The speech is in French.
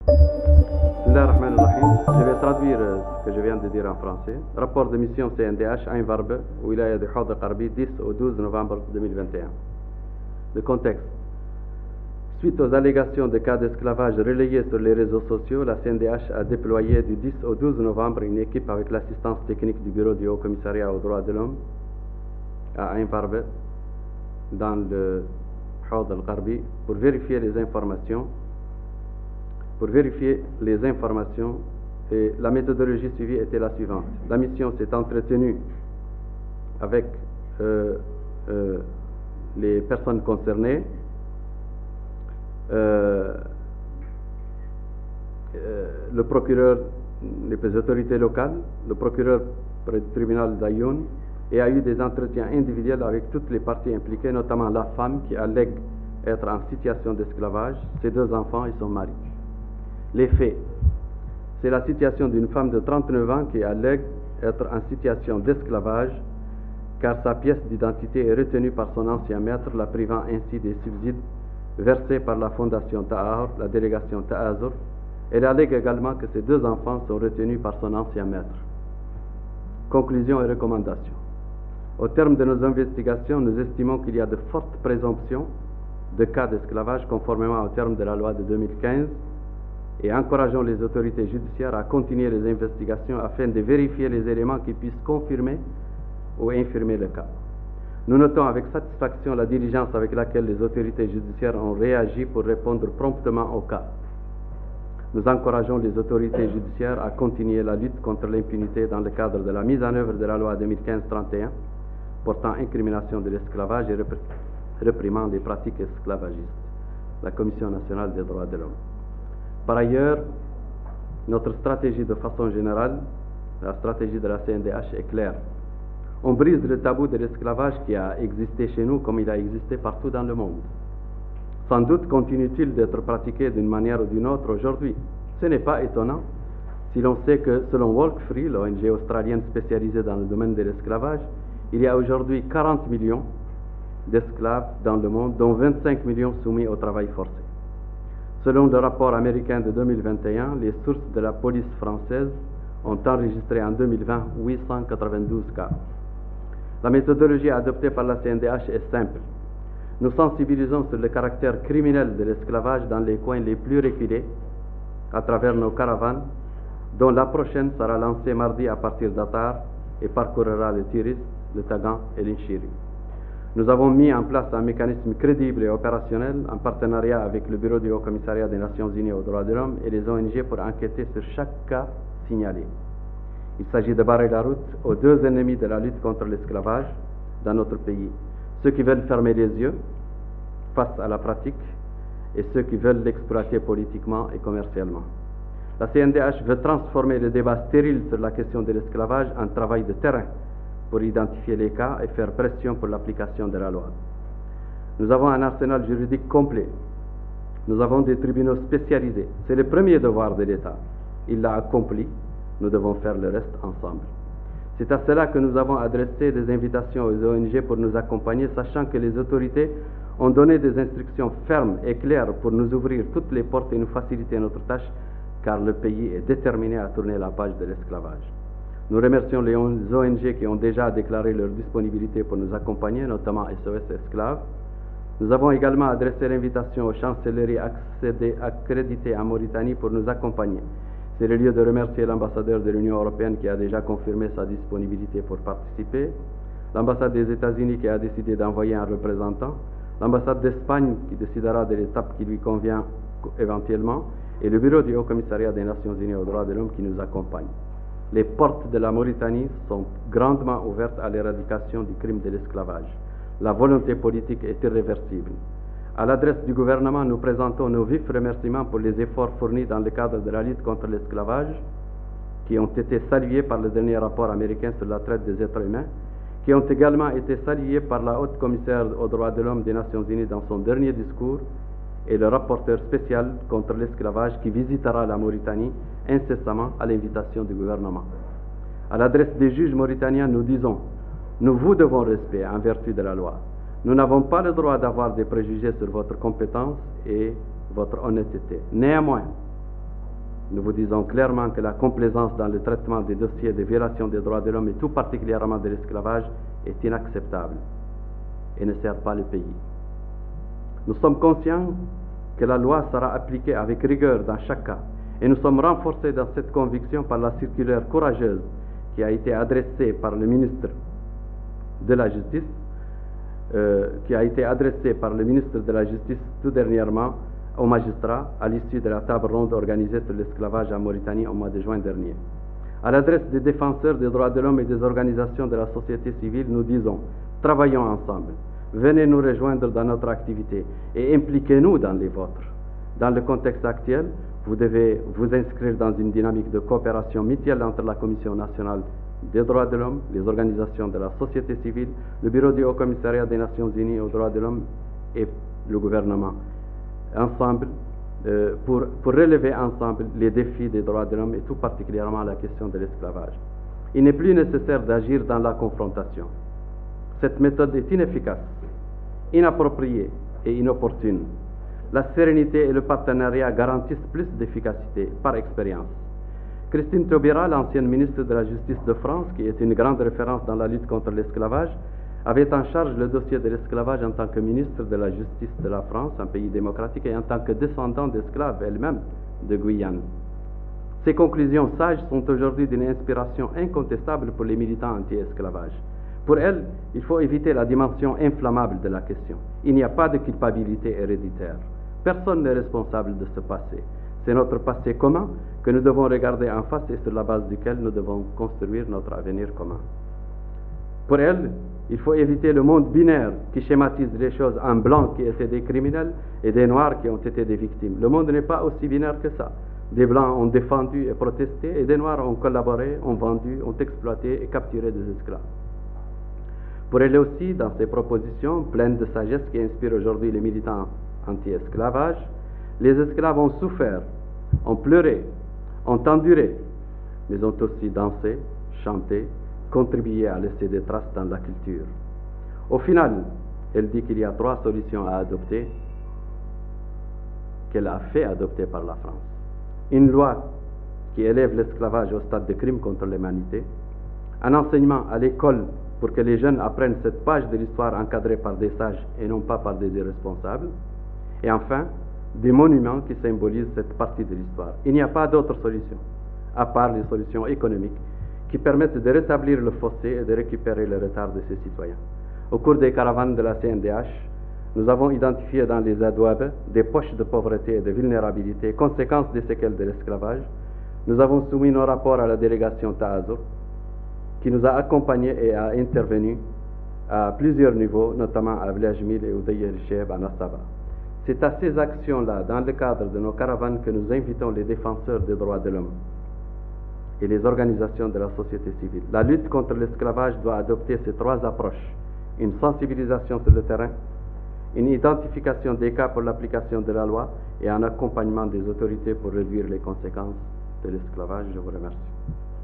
Je vais traduire ce que je viens de dire en français. Rapport de mission CNDH, Ain Varbe, Wilaya de Hawd al-Qarbi, 10 au 12 novembre 2021. Le contexte. Suite aux allégations de cas d'esclavage relayées sur les réseaux sociaux, la CNDH a déployé du 10 au 12 novembre une équipe avec l'assistance technique du Bureau du Haut Commissariat aux droits de l'homme à Ain Varbe, dans le Hawd al-Qarbi, pour vérifier les informations. Et la méthodologie suivie était la suivante. La mission s'est entretenue avec les personnes concernées, le procureur, les autorités locales, le procureur près du tribunal d'Ayoun, et a eu des entretiens individuels avec toutes les parties impliquées, notamment la femme qui allègue être en situation d'esclavage, ses 2 enfants et son mari. Les faits. C'est la situation d'une femme de 39 ans qui allègue être en situation d'esclavage car sa pièce d'identité est retenue par son ancien maître, la privant ainsi des subsides versés par la fondation Ta'ahur, la délégation Ta'azur. Elle allègue également que ses 2 enfants sont retenus par son ancien maître. Conclusions et recommandations. Au terme de nos investigations, nous estimons qu'il y a de fortes présomptions de cas d'esclavage conformément au terme de la loi de 2015 et encourageons les autorités judiciaires à continuer les investigations afin de vérifier les éléments qui puissent confirmer ou infirmer le cas. Nous notons avec satisfaction la diligence avec laquelle les autorités judiciaires ont réagi pour répondre promptement au cas. Nous encourageons les autorités judiciaires à continuer la lutte contre l'impunité dans le cadre de la mise en œuvre de la loi 2015-31 portant incrimination de l'esclavage et réprimant les pratiques esclavagistes, la Commission nationale des droits de l'homme. Par ailleurs, notre stratégie de façon générale, la stratégie de la CNDH est claire. On brise le tabou de l'esclavage qui a existé chez nous comme il a existé partout dans le monde. Sans doute continue-t-il d'être pratiqué d'une manière ou d'une autre aujourd'hui. Ce n'est pas étonnant si l'on sait que, selon Walk Free, l'ONG australienne spécialisée dans le domaine de l'esclavage, il y a aujourd'hui 40 millions d'esclaves dans le monde, dont 25 millions soumis au travail forcé. Selon le rapport américain de 2021, les sources de la police française ont enregistré en 2020 892 cas. La méthodologie adoptée par la CNDH est simple. Nous sensibilisons sur le caractère criminel de l'esclavage dans les coins les plus reculés à travers nos caravanes, dont la prochaine sera lancée mardi à partir d'Attar et parcourra le Tiris, le Tagan et l'Inchiri. Nous avons mis en place un mécanisme crédible et opérationnel en partenariat avec le Bureau du Haut Commissariat des Nations Unies aux droits de l'homme et les ONG pour enquêter sur chaque cas signalé. Il s'agit de barrer la route aux 2 ennemis de la lutte contre l'esclavage dans notre pays, ceux qui veulent fermer les yeux face à la pratique et ceux qui veulent l'exploiter politiquement et commercialement. La CNDH veut transformer le débat stérile sur la question de l'esclavage en travail de terrain pour identifier les cas et faire pression pour l'application de la loi. Nous avons un arsenal juridique complet. Nous avons des tribunaux spécialisés. C'est le premier devoir de l'État. Il l'a accompli. Nous devons faire le reste ensemble. C'est à cela que nous avons adressé des invitations aux ONG pour nous accompagner, sachant que les autorités ont donné des instructions fermes et claires pour nous ouvrir toutes les portes et nous faciliter notre tâche, car le pays est déterminé à tourner la page de l'esclavage. Nous remercions les ONG qui ont déjà déclaré leur disponibilité pour nous accompagner, notamment SOS Esclaves. Nous avons également adressé l'invitation aux chancelleries accréditées en Mauritanie pour nous accompagner. C'est le lieu de remercier l'ambassadeur de l'Union européenne qui a déjà confirmé sa disponibilité pour participer, l'ambassade des États-Unis qui a décidé d'envoyer un représentant, l'ambassade d'Espagne qui décidera de l'étape qui lui convient éventuellement, et le Bureau du Haut Commissariat des Nations Unies aux droits de l'homme qui nous accompagne. Les portes de la Mauritanie sont grandement ouvertes à l'éradication du crime de l'esclavage. La volonté politique est irréversible. À l'adresse du gouvernement, nous présentons nos vifs remerciements pour les efforts fournis dans le cadre de la lutte contre l'esclavage, qui ont été salués par le dernier rapport américain sur la traite des êtres humains, qui ont également été salués par la haute commissaire aux droits de l'homme des Nations Unies dans son dernier discours, et le rapporteur spécial contre l'esclavage qui visitera la Mauritanie incessamment à l'invitation du gouvernement. À l'adresse des juges mauritaniens, nous disons: nous vous devons respect en vertu de la loi. Nous n'avons pas le droit d'avoir des préjugés sur votre compétence et votre honnêteté. Néanmoins, nous vous disons clairement que la complaisance dans le traitement des dossiers de violation des droits de l'homme et tout particulièrement de l'esclavage est inacceptable et ne sert pas le pays. Nous sommes conscients que la loi sera appliquée avec rigueur dans chaque cas et nous sommes renforcés dans cette conviction par la circulaire courageuse qui a été adressée par le ministre de la Justice, tout dernièrement aux magistrats à l'issue de la table ronde organisée sur l'esclavage en Mauritanie au mois de juin dernier. À l'adresse des défenseurs des droits de l'homme et des organisations de la société civile, nous disons, travaillons ensemble, venez nous rejoindre dans notre activité et impliquez-nous dans les vôtres. Dans le contexte actuel, vous devez vous inscrire dans une dynamique de coopération mutuelle entre la Commission nationale des droits de l'homme, les organisations de la société civile, le Bureau du Haut-Commissariat des Nations Unies aux droits de l'homme et le gouvernement, ensemble, pour relever ensemble les défis des droits de l'homme et tout particulièrement la question de l'esclavage. Il n'est plus nécessaire d'agir dans la confrontation. Cette méthode est inefficace, inappropriée et inopportune. La sérénité et le partenariat garantissent plus d'efficacité par expérience. Christine Taubira, l'ancienne ministre de la Justice de France, qui est une grande référence dans la lutte contre l'esclavage, avait en charge le dossier de l'esclavage en tant que ministre de la Justice de la France, un pays démocratique, et en tant que descendant d'esclaves elle-même de Guyane. Ces conclusions sages sont aujourd'hui d'une inspiration incontestable pour les militants anti-esclavage. Pour elles, il faut éviter la dimension inflammable de la question. Il n'y a pas de culpabilité héréditaire. Personne n'est responsable de ce passé. C'est notre passé commun que nous devons regarder en face et sur la base duquel nous devons construire notre avenir commun. Pour elles, il faut éviter le monde binaire qui schématise les choses en blancs qui étaient des criminels et des noirs qui ont été des victimes. Le monde n'est pas aussi binaire que ça. Des blancs ont défendu et protesté et des noirs ont collaboré, ont vendu, ont exploité et capturé des esclaves. Pour elle aussi, dans ses propositions pleines de sagesse qui inspirent aujourd'hui les militants anti-esclavage, les esclaves ont souffert, ont pleuré, ont enduré, mais ont aussi dansé, chanté, contribué à laisser des traces dans la culture. Au final, elle dit qu'il y a 3 solutions à adopter, qu'elle a fait adopter par la France. Une loi qui élève l'esclavage au stade de crime contre l'humanité, un enseignement à l'école pour que les jeunes apprennent cette page de l'histoire encadrée par des sages et non pas par des irresponsables, et enfin, des monuments qui symbolisent cette partie de l'histoire. Il n'y a pas d'autre solution, à part les solutions économiques, qui permettent de rétablir le fossé et de récupérer le retard de ses citoyens. Au cours des caravanes de la CNDH, nous avons identifié dans les adouabes des poches de pauvreté et de vulnérabilité, conséquences des séquelles de l'esclavage. Nous avons soumis nos rapports à la délégation Taazur, qui nous a accompagnés et a intervenu à plusieurs niveaux, notamment à Vlajmil et Udaïr Cheb à Nassaba. C'est à ces actions-là, dans le cadre de nos caravanes, que nous invitons les défenseurs des droits de l'homme et les organisations de la société civile. La lutte contre l'esclavage doit adopter ces 3 approches: une sensibilisation sur le terrain, une identification des cas pour l'application de la loi et un accompagnement des autorités pour réduire les conséquences de l'esclavage. Je vous remercie.